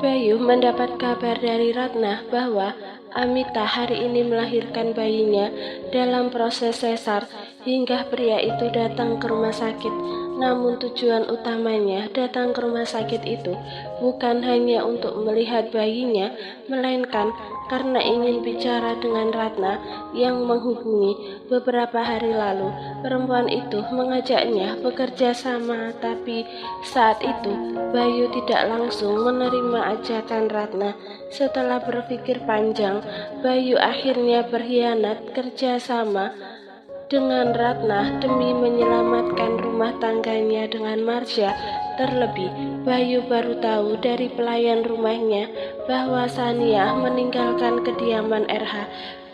Bayu mendapat kabar dari Ratna bahwa Amita hari ini melahirkan bayinya dalam proses sesar hingga pria itu datang ke rumah sakit. Namun tujuan utamanya datang ke rumah sakit itu bukan hanya untuk melihat bayinya, melainkan karena ingin bicara dengan Ratna yang menghubungi beberapa hari lalu. Perempuan itu mengajaknya bekerja sama, tapi saat itu Bayu tidak langsung menerima ajakan Ratna. Setelah berpikir panjang, Bayu akhirnya berkhianat kerjasama dengan Ratna demi menyelamatkan rumah tangganya dengan Marsha. Terlebih, Bayu baru tahu dari pelayan rumahnya bahwa Sania meninggalkan kediaman RH.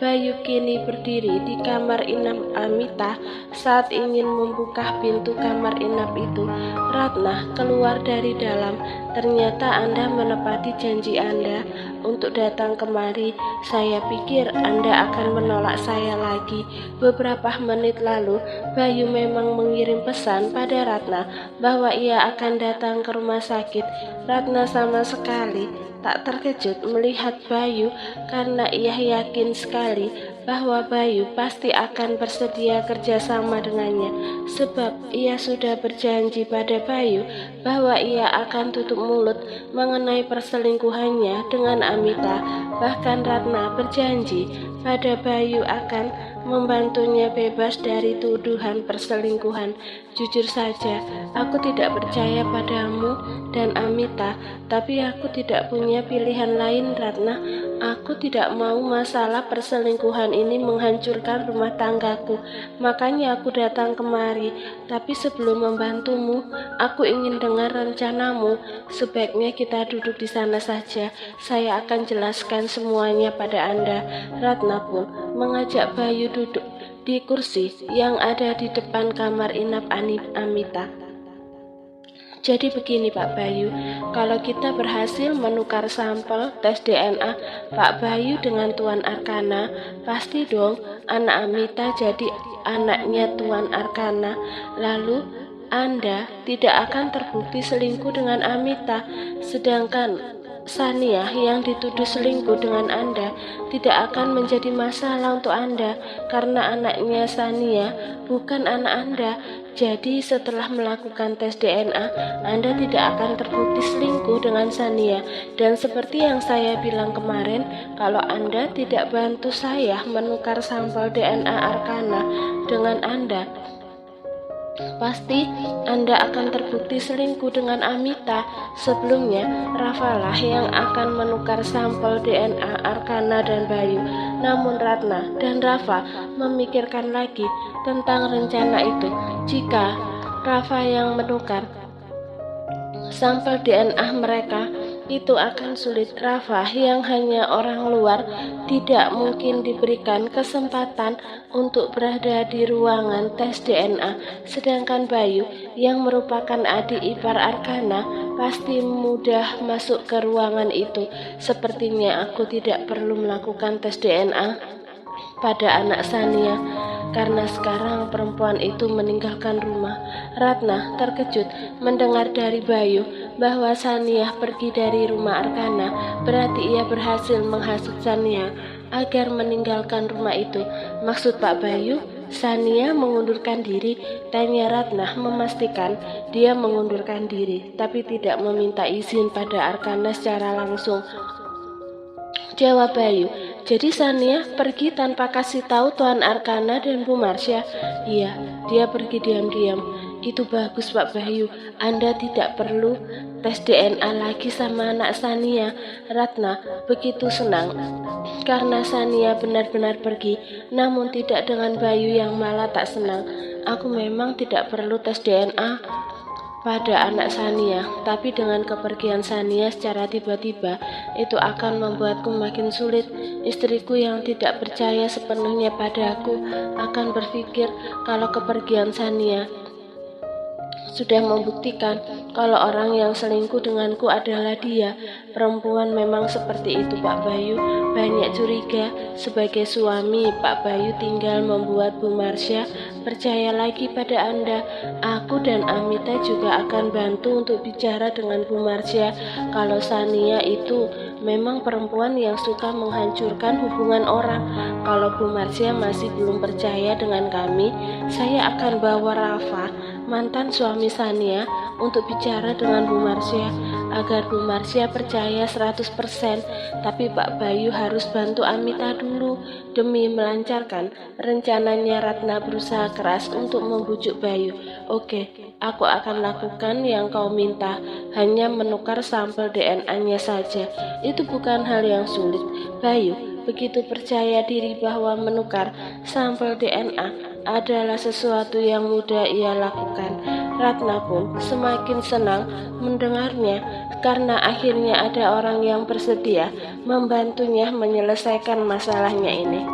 Bayu kini berdiri di kamar inap Amita. Saat ingin membuka pintu kamar inap itu, Ratna keluar dari dalam. Ternyata Anda menepati janji Anda untuk datang kemari. Saya pikir Anda akan menolak saya lagi. Beberapa menit lalu, Bayu memang mengirim pesan pada Ratna bahwa ia akan datang ke rumah sakit. Ratna sama sekali tak terkejut melihat Bayu karena ia yakin sekali bahwa Bayu pasti akan bersedia kerjasama dengannya, sebab ia sudah berjanji pada Bayu bahwa ia akan tutup mulut mengenai perselingkuhannya dengan Amita. Bahkan Ratna berjanji pada Bayu akan membantunya bebas dari tuduhan perselingkuhan. Jujur saja, aku tidak percaya padamu dan Amita, tapi aku tidak punya pilihan lain, Ratna. Aku tidak mau masalah perselingkuhan ini menghancurkan rumah tanggaku, makanya aku datang kemari. Tapi sebelum membantumu, aku ingin dengar rencanamu. Sebaiknya kita duduk di sana saja. Saya akan jelaskan semuanya pada Anda. Ratna pun mengajak Bayu duduk di kursi yang ada di depan kamar inap Amita. Jadi begini Pak Bayu, kalau kita berhasil menukar sampel tes DNA Pak Bayu dengan Tuan Arkana, pasti dong anak Amita jadi anaknya Tuan Arkana. Lalu Anda tidak akan terbukti selingkuh dengan Amita, sedangkan Sania yang dituduh selingkuh dengan Anda tidak akan menjadi masalah untuk Anda karena anaknya Sania bukan anak Anda. Jadi setelah melakukan tes DNA, Anda tidak akan terbukti selingkuh dengan Sania. Dan seperti yang saya bilang kemarin, kalau Anda tidak bantu saya menukar sampel DNA Arkana dengan Anda, pasti Anda akan terbukti selingkuh dengan Amita. Sebelumnya, Rafa lah yang akan menukar sampel DNA Arkana dan Bayu. Namun Ratna dan Rafa memikirkan lagi tentang rencana itu. Jika Rafa yang menukar sampel DNA mereka, itu akan sulit. Rafa yang hanya orang luar tidak mungkin diberikan kesempatan untuk berada di ruangan tes DNA, sedangkan Bayu yang merupakan adik ipar Arkana pasti mudah masuk ke ruangan itu. Sepertinya aku tidak perlu melakukan tes DNA pada anak Sania karena sekarang perempuan itu meninggalkan rumah. Ratna terkejut mendengar dari Bayu bahwa Sania pergi dari rumah Arkana. Berarti ia berhasil menghasut Sania agar meninggalkan rumah itu. Maksud Pak Bayu, Sania mengundurkan diri? Tanya Ratna memastikan dia mengundurkan diri, tapi tidak meminta izin pada Arkana secara langsung. Jawab Bayu. Jadi Sania pergi tanpa kasih tahu Tuan Arkana dan Bu Marsha? Iya, dia pergi diam-diam. Itu bagus Pak Bayu, Anda tidak perlu tes DNA lagi sama anak Sania. Ratna begitu senang karena Sania benar-benar pergi, namun tidak dengan Bayu yang malah tak senang. Aku memang tidak perlu tes DNA pada anak Sania, tapi dengan kepergian Sania secara tiba-tiba, itu akan membuatku makin sulit. Istriku yang tidak percaya sepenuhnya padaku akan berpikir kalau kepergian Sania sudah membuktikan kalau orang yang selingkuh denganku adalah dia. Perempuan memang seperti itu, Pak Bayu. Banyak curiga. Sebagai suami, Pak Bayu tinggal membuat Bu Marsha percaya lagi pada Anda. Aku dan Amita juga akan bantu untuk bicara dengan Bu Marsha kalau Sania itu memang perempuan yang suka menghancurkan hubungan orang. Kalau Bu Marsha masih belum percaya dengan kami, saya akan bawa Rafa, mantan suami Sania, untuk bicara dengan Bu Marsha agar Bu Marsha percaya 100%. Tapi Pak Bayu harus bantu Amita dulu. Demi melancarkan rencananya, Ratna berusaha keras untuk membujuk Bayu. Oke, aku akan lakukan yang kau minta, hanya menukar sampel DNA-nya saja. Itu bukan hal yang sulit. Bayu begitu percaya diri bahwa menukar sampel DNA adalah sesuatu yang mudah ia lakukan. Ratna pun semakin senang mendengarnya karena akhirnya ada orang yang bersedia membantunya menyelesaikan masalahnya ini.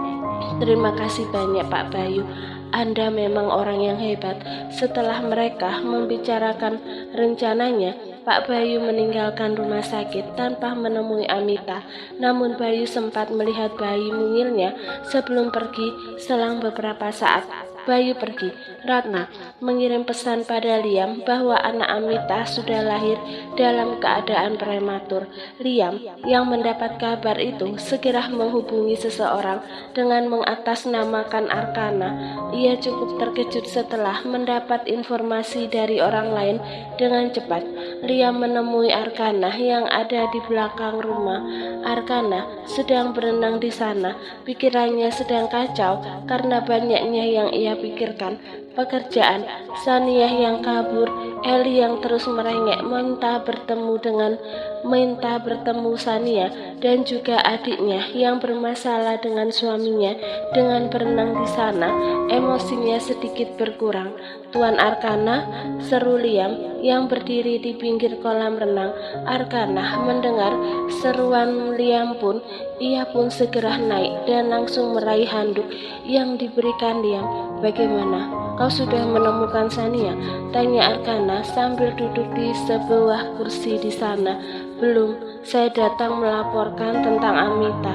Terima kasih banyak Pak Bayu. Anda memang orang yang hebat. Setelah mereka membicarakan rencananya, Pak Bayu meninggalkan rumah sakit tanpa menemui Amita. Namun Bayu sempat melihat bayi mungilnya sebelum pergi. Selang beberapa saat, Bayu pergi. Ratna mengirim pesan pada Liam bahwa anak Amita sudah lahir dalam keadaan prematur. Liam yang mendapat kabar itu segera menghubungi seseorang dengan mengatasnamakan Arkana. Ia cukup terkejut setelah mendapat informasi dari orang lain dengan cepat. Liam menemui Arkana yang ada di belakang rumah. Arkana sedang berenang di sana. Pikirannya sedang kacau karena banyaknya yang ia pikirkan. Pekerjaan, Sania yang kabur, Eli yang terus merengek minta bertemu Sania, dan juga adiknya yang bermasalah dengan suaminya. Dengan berenang di sana, emosinya sedikit berkurang. Tuan Arkana, seru Liam yang berdiri di pinggir kolam renang. Arkana mendengar seruan Liam pun, ia pun segera naik dan langsung meraih handuk yang diberikan Liam. Bagaimana? Kau sudah menemukan Sania? Tanya Arkana sambil duduk di sebuah kursi di sana. Belum, saya datang melaporkan tentang Amita.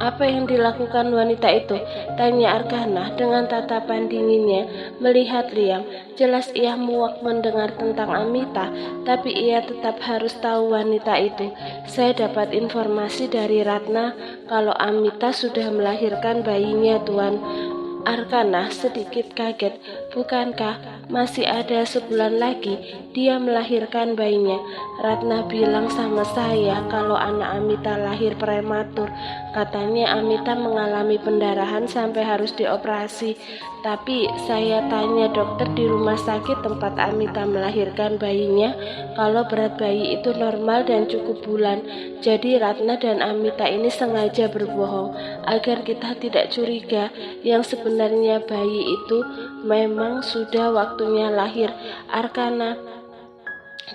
Apa yang dilakukan wanita itu? Tanya Arkana dengan tatapan dinginnya melihat Liam. Jelas ia muak mendengar tentang Amita, tapi ia tetap harus tahu wanita itu. Saya dapat informasi dari Ratna kalau Amita sudah melahirkan bayinya, Tuan. Arkana sedikit kaget. Bukankah masih ada sebulan lagi dia melahirkan bayinya? Ratna bilang sama saya kalau anak Amita lahir prematur. Katanya Amita mengalami pendarahan sampai harus dioperasi. Tapi saya tanya dokter di rumah sakit tempat Amita melahirkan bayinya kalau berat bayi itu normal dan cukup bulan. Jadi Ratna dan Amita ini sengaja berbohong agar kita tidak curiga. Yang sebenarnya bayi itu memang sudah waktunya lahir. Arkana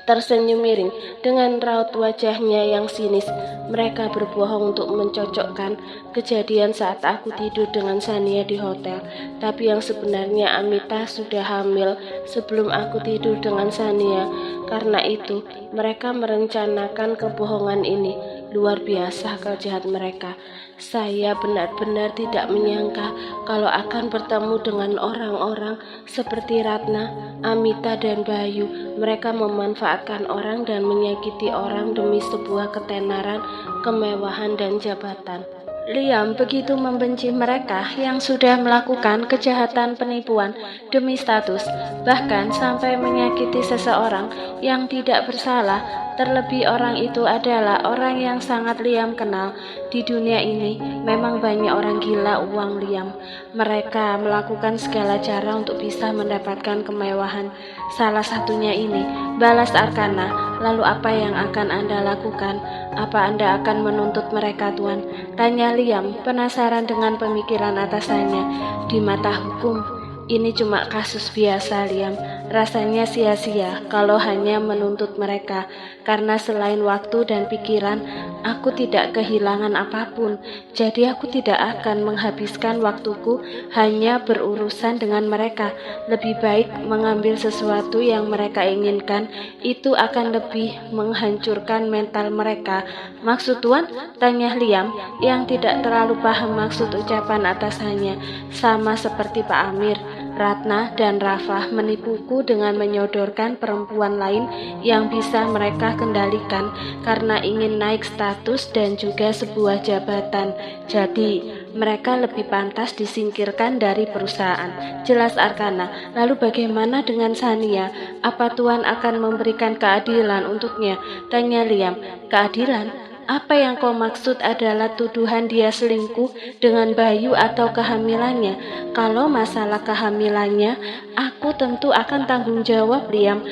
tersenyum miring dengan raut wajahnya yang sinis. Mereka berbohong untuk mencocokkan kejadian saat aku tidur dengan Sania di hotel. Tapi yang sebenarnya Amita sudah hamil sebelum aku tidur dengan Sania. Karena itu mereka merencanakan kebohongan ini. Luar biasa akal jahat mereka. Saya benar-benar tidak menyangka kalau akan bertemu dengan orang-orang seperti Ratna, Amita, dan Bayu. Mereka memanfaatkan orang dan menyakiti orang demi sebuah ketenaran, kemewahan, dan jabatan. Liam begitu membenci mereka yang sudah melakukan kejahatan penipuan demi status, bahkan sampai menyakiti seseorang yang tidak bersalah. Terlebih orang itu adalah orang yang sangat Liam kenal. Di dunia ini memang banyak orang gila uang, Liam. Mereka melakukan segala cara untuk bisa mendapatkan kemewahan. Salah satunya ini, balas Arkana. Lalu apa yang akan Anda lakukan? Apa Anda akan menuntut mereka, Tuan? Tanya Liam, penasaran dengan pemikiran atasannya. Di mata hukum, ini cuma kasus biasa, Liam. Rasanya sia-sia kalau hanya menuntut mereka, karena selain waktu dan pikiran, aku tidak kehilangan apapun. Jadi aku tidak akan menghabiskan waktuku hanya berurusan dengan mereka. Lebih baik mengambil sesuatu yang mereka inginkan, itu akan lebih menghancurkan mental mereka. Maksud Tuan? Tanya Liam yang tidak terlalu paham maksud ucapan atasannya. Sama seperti Pak Amir, Ratna dan Rafah menipuku dengan menyodorkan perempuan lain yang bisa mereka kendalikan karena ingin naik status dan juga sebuah jabatan. Jadi, mereka lebih pantas disingkirkan dari perusahaan. Jelas Arkana. Lalu bagaimana dengan Sania? Apa Tuan akan memberikan keadilan untuknya? Tanya Liam. Keadilan? Apa yang kau maksud adalah tuduhan dia selingkuh dengan Bayu atau kehamilannya? Kalau masalah kehamilannya, aku tentu akan tanggung jawab, Liam.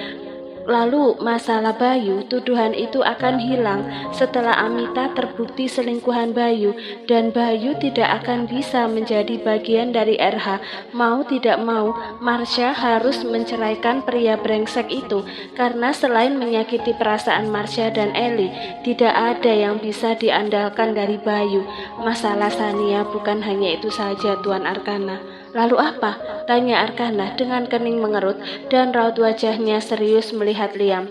Lalu masalah Bayu, tuduhan itu akan hilang setelah Amita terbukti selingkuhan Bayu, dan Bayu tidak akan bisa menjadi bagian dari RH. Mau tidak mau, Marsha harus menceraikan pria brengsek itu, karena selain menyakiti perasaan Marsha dan Ellie, tidak ada yang bisa diandalkan dari Bayu. Masalah Sania bukan hanya itu saja, Tuan Arkana. Lalu apa? Tanya Arkana dengan kening mengerut dan raut wajahnya serius melihat Liam.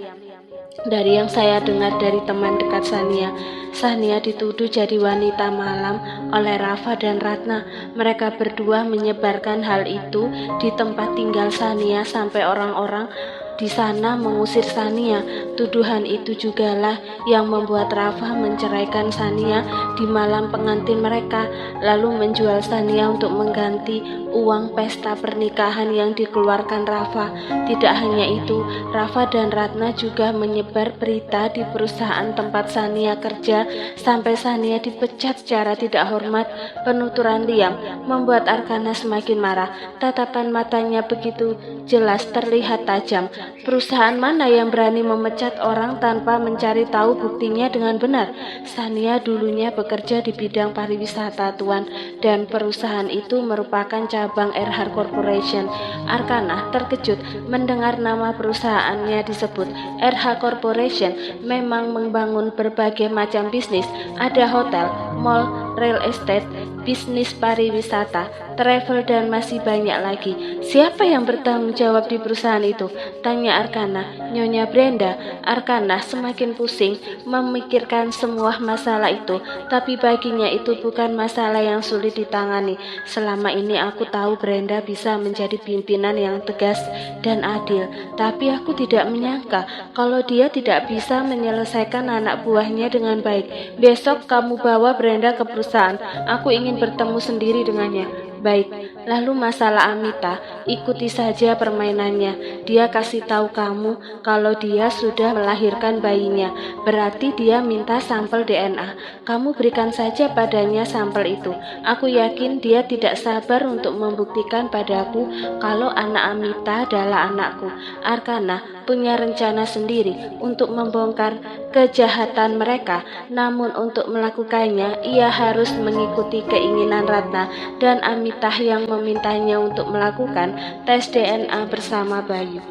Dari yang saya dengar dari teman dekat Sania, Sania dituduh jadi wanita malam oleh Rafa dan Ratna. Mereka berdua menyebarkan hal itu di tempat tinggal Sania sampai orang-orang di sana mengusir Sania. Tuduhan itu jugalah yang membuat Rafa menceraikan Sania di malam pengantin mereka, lalu menjual Sania untuk mengganti uang pesta pernikahan yang dikeluarkan Rafa. Tidak hanya itu, Rafa dan Ratna juga menyebar berita di perusahaan tempat Sania kerja sampai Sania dipecat secara tidak hormat. Penuturan Liam membuat Arkana semakin marah. Tatapan matanya begitu jelas terlihat tajam. Perusahaan mana yang berani memecat orang tanpa mencari tahu buktinya dengan benar? Sania dulunya bekerja di bidang pariwisata, Tuan, dan perusahaan itu merupakan cabang Erhard Corporation. Arkana terkejut mendengar nama perusahaannya disebut. RH Corporation memang membangun berbagai macam bisnis, ada hotel, mall, real estate, bisnis pariwisata, travel, dan masih banyak lagi. Siapa yang bertanggung jawab di perusahaan itu? Tanya Arkana. Nyonya Brenda. Arkana semakin pusing memikirkan semua masalah itu, tapi baginya itu bukan masalah yang sulit ditangani. Selama ini aku tahu Brenda bisa menjadi pimpinan yang tegas dan adil, tapi aku tidak menyangka kalau dia tidak bisa menyelesaikan anak buahnya dengan baik. Besok kamu bawa Brenda ke perusahaan. Aku ingin bertemu sendiri dengannya. Baik, lalu masalah Amita, ikuti saja permainannya. Dia kasih tahu kamu kalau dia sudah melahirkan bayinya. Berarti dia minta sampel DNA. Kamu berikan saja padanya sampel itu. Aku yakin dia tidak sabar untuk membuktikan padaku kalau anak Amita adalah anakku. Arkana punya rencana sendiri untuk membongkar kejahatan mereka. Namun untuk melakukannya, ia harus mengikuti keinginan Ratna dan Amitah yang memintanya untuk melakukan tes DNA bersama Bayu.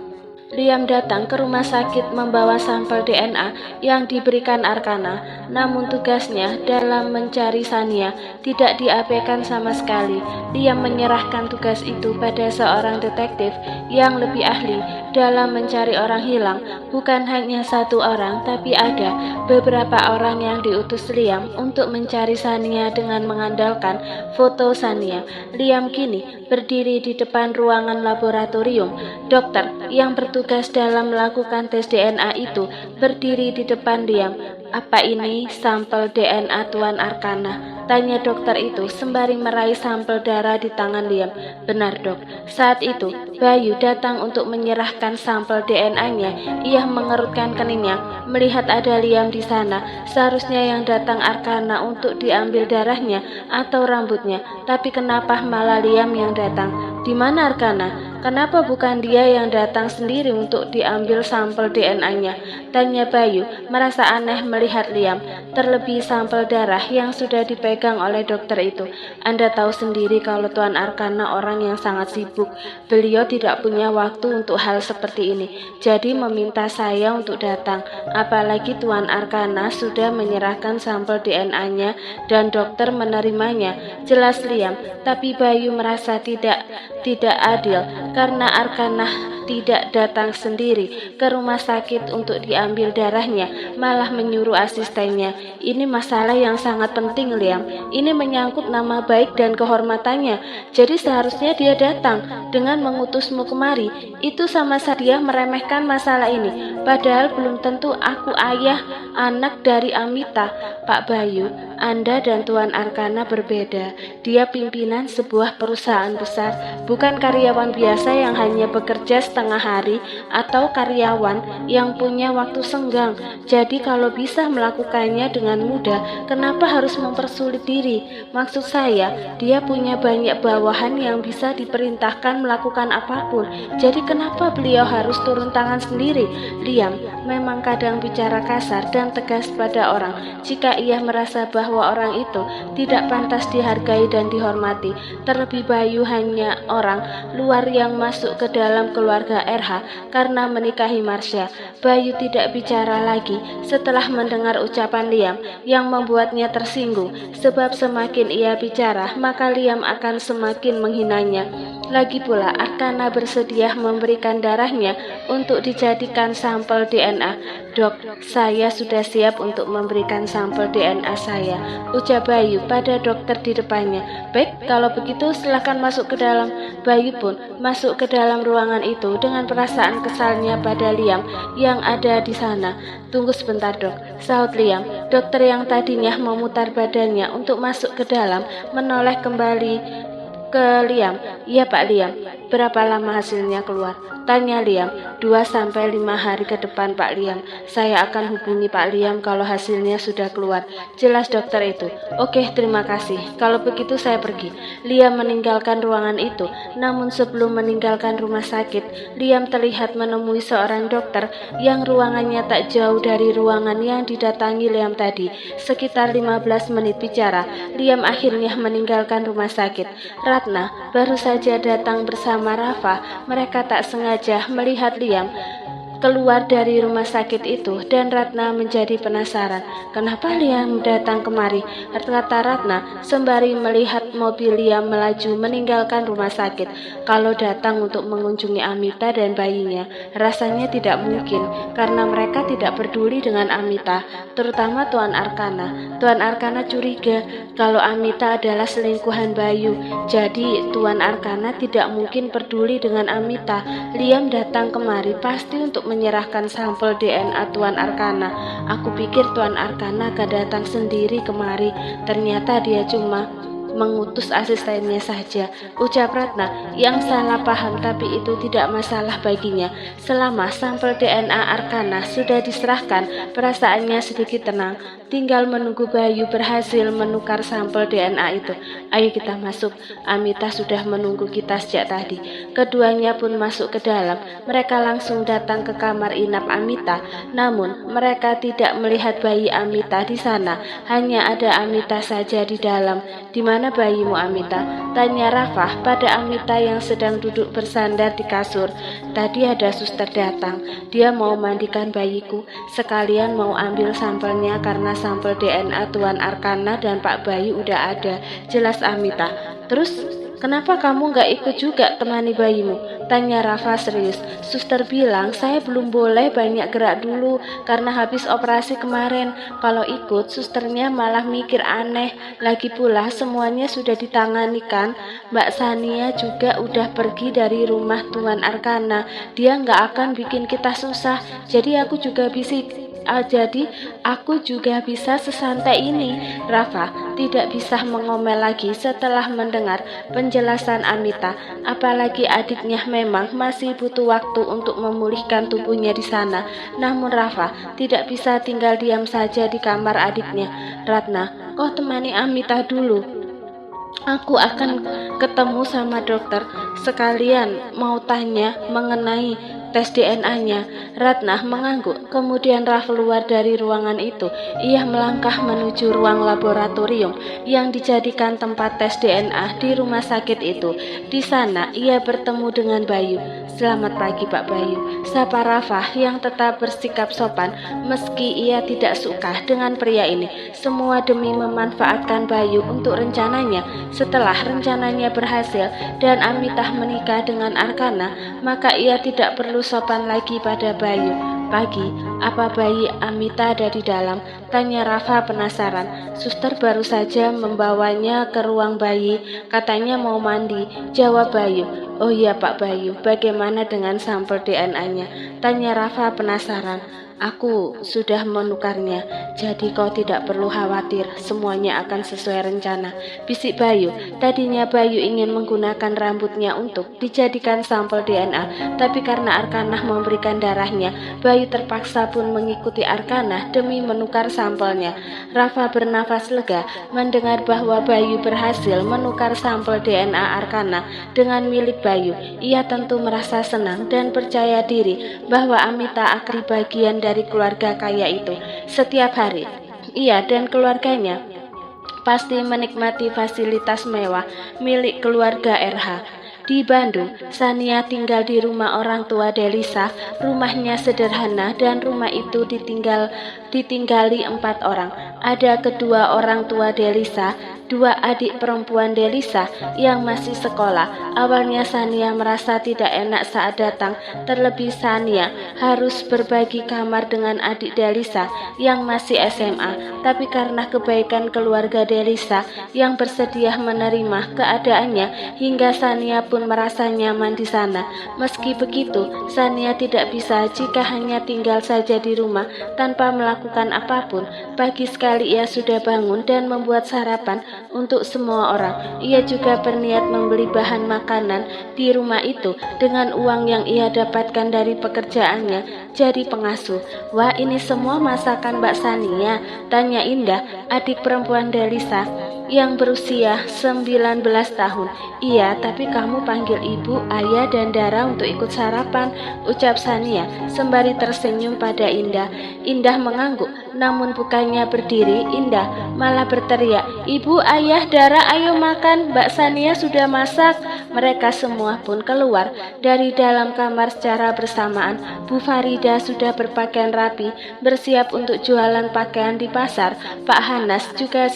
Liam datang ke rumah sakit membawa sampel DNA yang diberikan Arkana, namun tugasnya dalam mencari Sania tidak diabaikan sama sekali. Liam menyerahkan tugas itu pada seorang detektif yang lebih ahli dalam mencari orang hilang. Bukan hanya satu orang, tapi ada beberapa orang yang diutus Liam untuk mencari Sania dengan mengandalkan foto Sania. Liam kini berdiri di depan ruangan laboratorium. Dokter yang bertugas dalam melakukan tes DNA itu berdiri di depan Liam. Apa ini sampel DNA Tuan Arkana? Tanya dokter itu sembari meraih sampel darah di tangan Liam. Benar, Dok. Saat itu, Bayu datang untuk menyerahkan sampel DNA-nya. Ia mengerutkan keningnya melihat ada Liam di sana. Seharusnya yang datang Arkana untuk diambil darahnya atau rambutnya. Tapi kenapa malah Liam yang datang? Di mana Arkana? kenapa bukan dia yang datang sendiri untuk diambil sampel DNA-nya? Tanya Bayu, merasa aneh melihat Liam, terlebih sampel darah yang sudah dipegang oleh dokter itu. Anda tahu sendiri kalau Tuan Arkana orang yang sangat sibuk. Beliau tidak punya waktu untuk hal seperti ini, jadi meminta saya untuk datang. Apalagi Tuan Arkana sudah menyerahkan sampel DNA-nya dan dokter menerimanya. Jelas Liam, tapi Bayu merasa tidak adil karena Arkana tidak datang sendiri ke rumah sakit untuk diambil darahnya, malah menyuruh asistennya. Ini masalah yang sangat penting, Liam. Ini menyangkut nama baik dan kehormatannya. Jadi seharusnya dia datang. Dengan mengutusmu kemari, itu sama saja meremehkan masalah ini. Padahal belum tentu aku ayah anak dari Amita. Pak Bayu, Anda dan Tuan Arkana berbeda. Dia pimpinan sebuah perusahaan besar, bukan karyawan biasa yang hanya bekerja setengah hari atau karyawan yang punya waktu senggang. Jadi kalau bisa melakukannya dengan mudah, kenapa harus mempersulit diri? Maksud saya, dia punya banyak bawahan yang bisa diperintahkan melakukan apapun. Jadi kenapa beliau harus turun tangan sendiri? Liam memang kadang bicara kasar dan tegas pada orang jika ia merasa bahwa orang itu tidak pantas dihargai dan dihormati. Terlebih Bayu hanya orang luar yang masuk ke dalam keluarga RH karena menikahi Marsha. Bayu tidak bicara lagi setelah mendengar ucapan Liam yang membuatnya tersinggung, sebab semakin ia bicara maka Liam akan semakin menghinanya. Lagi pula Arkana bersedia memberikan darahnya untuk dijadikan sampel DNA. Dok, saya sudah siap untuk memberikan sampel DNA saya, ucap Bayu pada dokter di depannya. Baik, kalau begitu silakan masuk ke dalam. Bayu pun masuk ke dalam ruangan itu dengan perasaan kesalnya pada Liam yang ada di sana. Tunggu sebentar dok, sahut Liam. Dokter yang tadinya memutar badannya untuk masuk ke dalam menoleh kembali ke Liam. Iya Pak Liam. Berapa lama hasilnya keluar? Tanya Liam. 2-5 hari ke depan Pak Liam. Saya akan hubungi Pak Liam kalau hasilnya sudah keluar. Jelas dokter itu. Oke, terima kasih. Kalau begitu saya pergi. Liam meninggalkan ruangan itu. Namun sebelum meninggalkan rumah sakit, Liam terlihat menemui seorang dokter yang ruangannya tak jauh dari ruangan yang didatangi Liam tadi. Sekitar 15 menit bicara, Liam akhirnya meninggalkan rumah sakit. Ratna baru saja datang bersama Rafa. Mereka tak sengaja melihat Liam keluar dari rumah sakit itu dan Ratna menjadi penasaran. Kenapa Liam datang kemari? Kata Ratna sembari melihat mobil Liam melaju meninggalkan rumah sakit. Kalau datang untuk mengunjungi Amita dan bayinya, rasanya tidak mungkin karena mereka tidak peduli dengan Amita, terutama Tuan Arkana. Tuan Arkana curiga kalau Amita adalah selingkuhan Bayu. Jadi Tuan Arkana tidak mungkin peduli dengan Amita. Liam datang kemari pasti untuk menyerahkan sampel DNA Tuan Arkana. Aku pikir Tuan Arkana akan datang sendiri kemari. Ternyata dia cuma mengutus asistennya saja, ucap Ratna yang salah paham, tapi itu tidak masalah baginya. Selama sampel DNA Arkana sudah diserahkan, perasaannya sedikit tenang. Tinggal menunggu Bayu berhasil menukar sampel DNA itu. Ayo kita masuk, Amita sudah menunggu kita sejak tadi. Keduanya pun masuk ke dalam. Mereka langsung datang ke kamar inap Amita. Namun mereka tidak melihat bayi Amita di sana. Hanya ada Amita saja di dalam. Di mana bayimu Amita? Tanya Rafa pada Amita yang sedang duduk bersandar di kasur. Tadi ada suster datang. Dia mau mandikan bayiku, sekalian mau ambil sampelnya karena sampel DNA Tuan Arkana dan Pak Bayu udah ada. Jelas Amita. Terus kenapa kamu gak ikut juga temani bayimu? Tanya Rafa serius. Suster bilang saya belum boleh banyak gerak dulu karena habis operasi kemarin. Kalau ikut susternya malah mikir aneh. Lagi pula semuanya sudah ditangani kan. Mbak Sania juga udah pergi dari rumah Tuan Arkana. Dia gak akan bikin kita susah. Jadi aku juga bisa sesantai ini. Rafa tidak bisa mengomel lagi setelah mendengar penjelasan Amita. Apalagi adiknya memang masih butuh waktu untuk memulihkan tubuhnya di sana. Namun Rafa tidak bisa tinggal diam saja di kamar adiknya. Ratna, kau temani Amita dulu. Aku akan ketemu sama dokter, sekalian mau tanya mengenai tes DNA-nya. Ratna mengangguk, kemudian Raf keluar dari ruangan itu. Ia melangkah menuju ruang laboratorium yang dijadikan tempat tes DNA di rumah sakit itu. Di sana, ia bertemu dengan Bayu. "Selamat pagi, Pak Bayu," sapa Rafah yang tetap bersikap sopan meski ia tidak suka dengan pria ini. Semua demi memanfaatkan Bayu untuk rencananya. Setelah rencananya berhasil dan Amitah menikah dengan Arkana, maka ia tidak perlu sopan lagi pada Bayu. "Pagi, apa bayi Amita ada di dalam?" tanya Rafa penasaran. "Suster baru saja membawanya ke ruang bayi, katanya mau mandi," jawab Bayu. "Oh iya Pak Bayu, bagaimana dengan sampel DNA-nya?" tanya Rafa penasaran. "Aku sudah menukarnya, jadi kau tidak perlu khawatir, semuanya akan sesuai rencana," bisik Bayu. Tadinya Bayu ingin menggunakan rambutnya untuk dijadikan sampel DNA, tapi karena Arkanah memberikan darahnya, Bayu terpaksa pun mengikuti Arkanah demi menukar sampelnya. Rafa bernafas lega mendengar bahwa Bayu berhasil menukar sampel DNA Arkanah dengan milik Bayu. Ia tentu merasa senang dan percaya diri bahwa Amita akan bagian dari keluarga kaya itu. Setiap hari, ia dan keluarganya pasti menikmati fasilitas mewah milik keluarga RH. Di Bandung, Sania tinggal di rumah orang tua Delisa. Rumahnya sederhana dan rumah itu ditinggali 4 orang. Ada kedua orang tua Delisa, 2 adik perempuan Delisa yang masih sekolah. Awalnya Sania merasa tidak enak saat datang, terlebih Sania harus berbagi kamar dengan adik Delisa yang masih SMA. Tapi karena kebaikan keluarga Delisa yang bersedia menerima keadaannya, hingga Sania pun merasa nyaman di sana. Meski begitu, Sania tidak bisa jika hanya tinggal saja di rumah tanpa melakukan apapun. Pagi sekali ia sudah bangun dan membuat sarapan untuk semua orang. Ia juga berniat membeli bahan makanan di rumah itu dengan uang yang ia dapatkan dari pekerjaannya jadi pengasuh. "Wah, ini semua masakan Mbak Sania?" tanya Indah, adik perempuan Delisa yang berusia 19 tahun. "Iya, tapi kamu panggil ibu, ayah, dan Dara untuk ikut sarapan," ucap Sania sembari tersenyum pada Indah. Indah mengangguk, namun bukannya berdiri, Indah malah berteriak, "Ibu, ayah, Dara, ayo makan, Mbak Sania sudah masak." Mereka semua pun keluar dari dalam kamar secara bersamaan. Bu Farida sudah berpakaian rapi, bersiap untuk jualan pakaian di pasar. Pak Hanas juga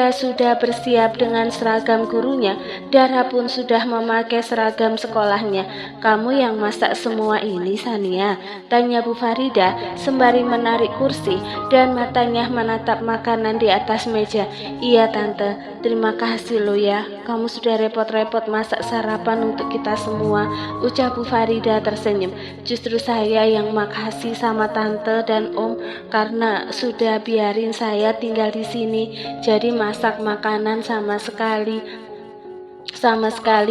sudah bersiap dengan seragam gurunya. Dara pun sudah memakai seragam sekolahnya. "Kamu yang masak semua ini, Sania?" tanya Bu Farida sembari menarik kursi dan matanya menatap makanan di atas meja. "Iya Tante, terima kasih lo ya, kamu sudah repot-repot masak sarapan untuk kita semua," ucap Bu Farida tersenyum. "Justru saya yang makasih sama Tante dan Om karena sudah biarin saya tinggal di sini. Jadi masak makanan sama sekali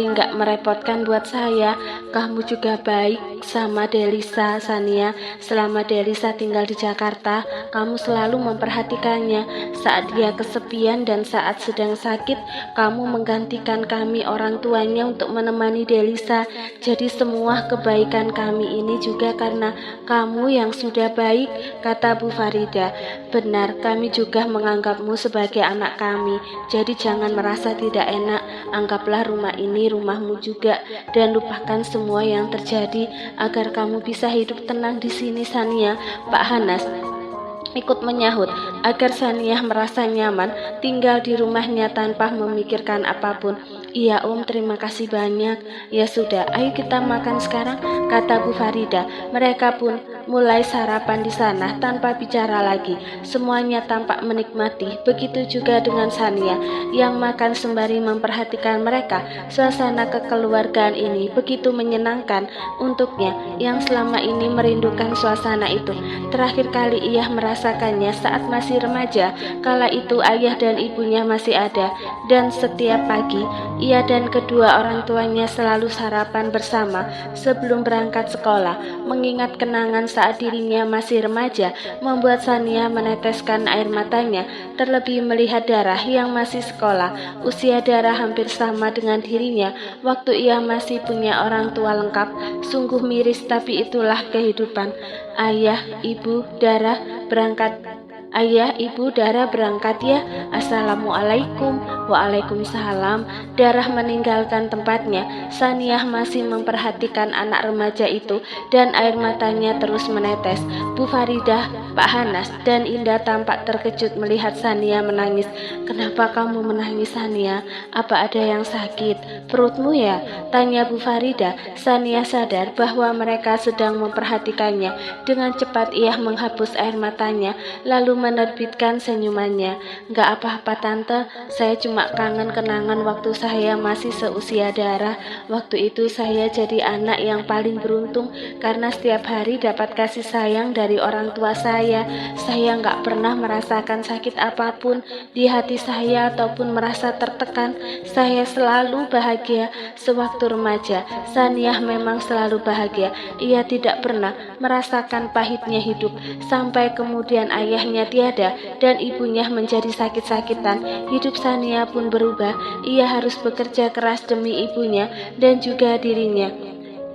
nggak merepotkan buat saya. Kamu juga baik sama Delisa, Sania. Selama Delisa tinggal di Jakarta, kamu selalu memperhatikannya. Saat dia kesepian dan saat sedang sakit, kamu menggantikan kami orang tuanya untuk menemani Delisa. Jadi semua kebaikan kami ini juga karena kamu yang sudah baik," kata Bu Farida. "Benar, kami juga menganggapmu sebagai anak kami. Jadi jangan merasa tidak enak. Anggaplah rumah ini rumahmu juga dan lupakan semua yang terjadi agar kamu bisa hidup tenang di sini, Sania." Pak Hanas ikut menyahut agar Sania merasa nyaman tinggal di rumahnya tanpa memikirkan apapun. "Iya Om, terima kasih banyak." "Ya sudah, ayo kita makan sekarang," kata Bu Farida. Mereka pun mulai sarapan di sana tanpa bicara lagi. Semuanya tampak menikmati. Begitu juga dengan Sania yang makan sembari memperhatikan mereka. Suasana kekeluargaan ini begitu menyenangkan untuknya yang selama ini merindukan suasana itu. Terakhir kali ia merasakannya saat masih remaja. Kala itu ayah dan ibunya masih ada, dan setiap pagi ia dan kedua orang tuanya selalu sarapan bersama sebelum berangkat sekolah. Mengingat kenangan saat dirinya masih remaja membuat Sania meneteskan air matanya, terlebih melihat Darah yang masih sekolah. Usia Darah hampir sama dengan dirinya waktu ia masih punya orang tua lengkap. Sungguh miris, tapi itulah kehidupan. Ayah, ibu, Darah berangkat. Ayah, ibu, Darah berangkat ya. Assalamualaikum. Waalaikumsalam. Darah meninggalkan tempatnya. Saniah masih memperhatikan anak remaja itu dan air matanya terus menetes. Bu Faridah, Pak Hanas, dan Indah tampak terkejut melihat Sania menangis. Kenapa kamu menangis, Sania? Apa ada yang sakit? Perutmu ya? Tanya Bu Faridah. Sania sadar bahwa mereka sedang memperhatikannya. Dengan cepat ia menghapus air matanya, lalu menerbitkan senyumannya. Gak apa-apa tante, saya cuma kangen kenangan waktu saya masih seusia Darah. Waktu itu saya jadi anak yang paling beruntung karena setiap hari dapat kasih sayang dari orang tua saya. Saya gak pernah merasakan sakit apapun di hati saya ataupun merasa tertekan. Saya selalu bahagia sewaktu remaja. Saniah memang selalu bahagia. Ia tidak pernah merasakan pahitnya hidup sampai kemudian ayahnya tiada dan ibunya menjadi sakit-sakitan. Hidup Sania pun berubah. Ia harus bekerja keras demi ibunya dan juga dirinya.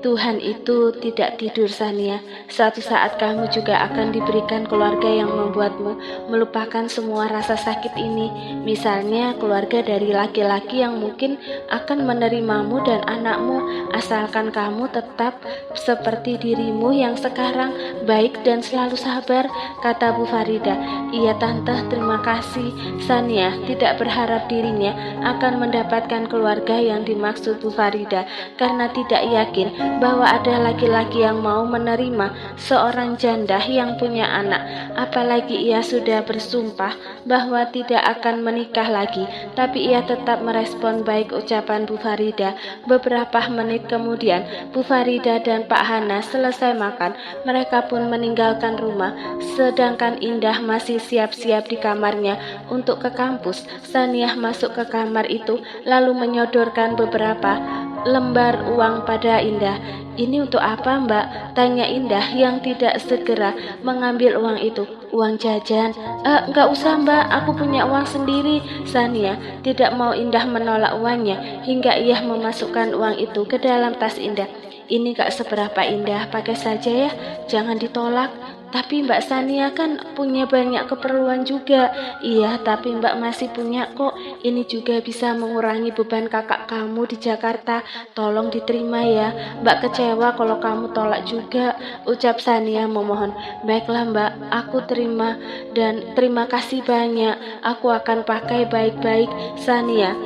Tuhan itu tidak tidur, Sania. Suatu saat kamu juga akan diberikan keluarga yang membuatmu melupakan semua rasa sakit ini. Misalnya keluarga dari laki-laki yang mungkin akan menerimamu dan anakmu, asalkan kamu tetap seperti dirimu yang sekarang, baik dan selalu sabar, kata Bu Farida. Iya tante, terima kasih. Sania tidak berharap dirinya akan mendapatkan keluarga yang dimaksud Bu Farida karena tidak yakin bahwa ada laki-laki yang mau menerima seorang janda yang punya anak. Apalagi ia sudah bersumpah bahwa tidak akan menikah lagi, tapi ia tetap merespon baik ucapan Bu Farida. Beberapa menit kemudian Bu Farida dan Pak Hana selesai makan. Mereka pun meninggalkan rumah, sedangkan Indah masih siap-siap di kamarnya untuk ke kampus. Saniah masuk ke kamar itu lalu menyodorkan beberapa lembar uang pada Indah. Ini untuk apa, Mbak? Tanya Indah yang tidak segera mengambil uang itu. Uang jajan? Enggak usah, Mbak, aku punya uang sendiri. Sania tidak mau Indah menolak uangnya hingga ia memasukkan uang itu ke dalam tas Indah. Ini gak seberapa, Indah, pakai saja ya, jangan ditolak. Tapi Mbak Sania kan punya banyak keperluan juga. Iya, tapi Mbak masih punya kok. Ini juga bisa mengurangi beban kakak kamu di Jakarta. Tolong diterima ya. Mbak kecewa kalau kamu tolak juga, ucap Sania memohon. Baiklah Mbak, aku terima dan terima kasih banyak. Aku akan pakai baik-baik. Sania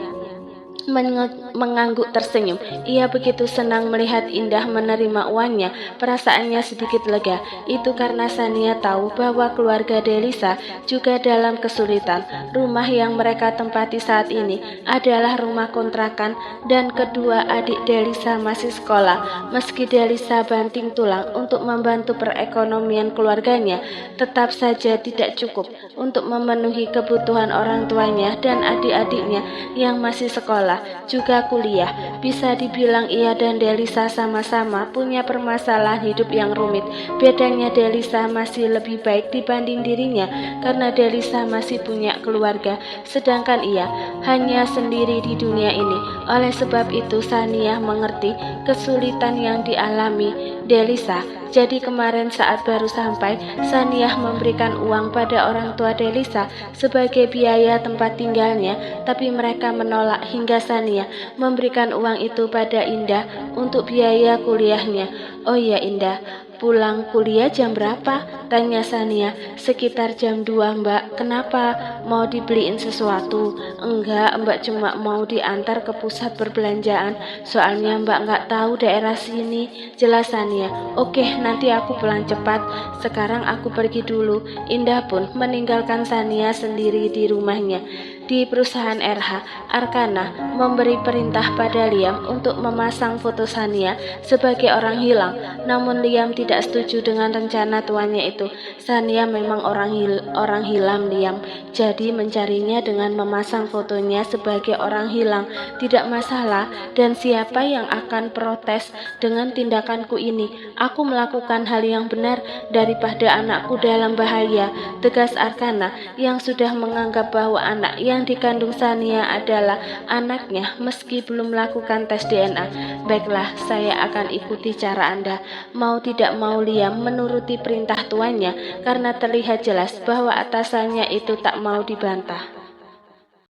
mengangguk tersenyum. Ia begitu senang melihat Indah menerima uangnya. Perasaannya sedikit lega. Itu karena Sania tahu bahwa keluarga Delisa juga dalam kesulitan. Rumah yang mereka tempati saat ini adalah rumah kontrakan dan kedua adik Delisa masih sekolah. Meski Delisa banting tulang untuk membantu perekonomian keluarganya, tetap saja tidak cukup untuk memenuhi kebutuhan orang tuanya dan adik-adiknya yang masih sekolah juga kuliah. Bisa dibilang ia dan Delisa sama-sama punya permasalahan hidup yang rumit. Bedanya Delisa masih lebih baik dibanding dirinya karena Delisa masih punya keluarga, sedangkan ia hanya sendiri di dunia ini. Oleh sebab itu Sania mengerti kesulitan yang dialami Delisa. Jadi kemarin saat baru sampai, Saniah memberikan uang pada orang tua Delisa sebagai biaya tempat tinggalnya, tapi mereka menolak hingga Saniah memberikan uang itu pada Indah untuk biaya kuliahnya. Oh iya Indah, pulang kuliah jam berapa? Tanya Sania. Sekitar jam 2 Mbak. Kenapa? Mau dibeliin sesuatu? Enggak, Mbak cuma mau diantar ke pusat perbelanjaan. Soalnya Mbak nggak tahu daerah sini. Jelas Sania. Oke, nanti aku pulang cepat. Sekarang aku pergi dulu. Indah pun meninggalkan Sania sendiri di rumahnya. Di perusahaan RH, Arkana memberi perintah pada Liam untuk memasang foto Sania sebagai orang hilang. Namun Liam tidak setuju dengan rencana tuannya itu. Sania memang orang hilang Liam. Jadi mencarinya dengan memasang fotonya sebagai orang hilang tidak masalah, dan siapa yang akan protes dengan tindakanku ini? Aku melakukan hal yang benar daripada anakku dalam bahaya, tegas Arkana yang sudah menganggap bahwa anak yang dikandung Sania adalah anaknya meski belum melakukan tes DNA. Baiklah, saya akan ikuti cara Anda. Mau tidak mau Liam menuruti perintah tuannya karena terlihat jelas bahwa atasannya itu tak mau dibantah.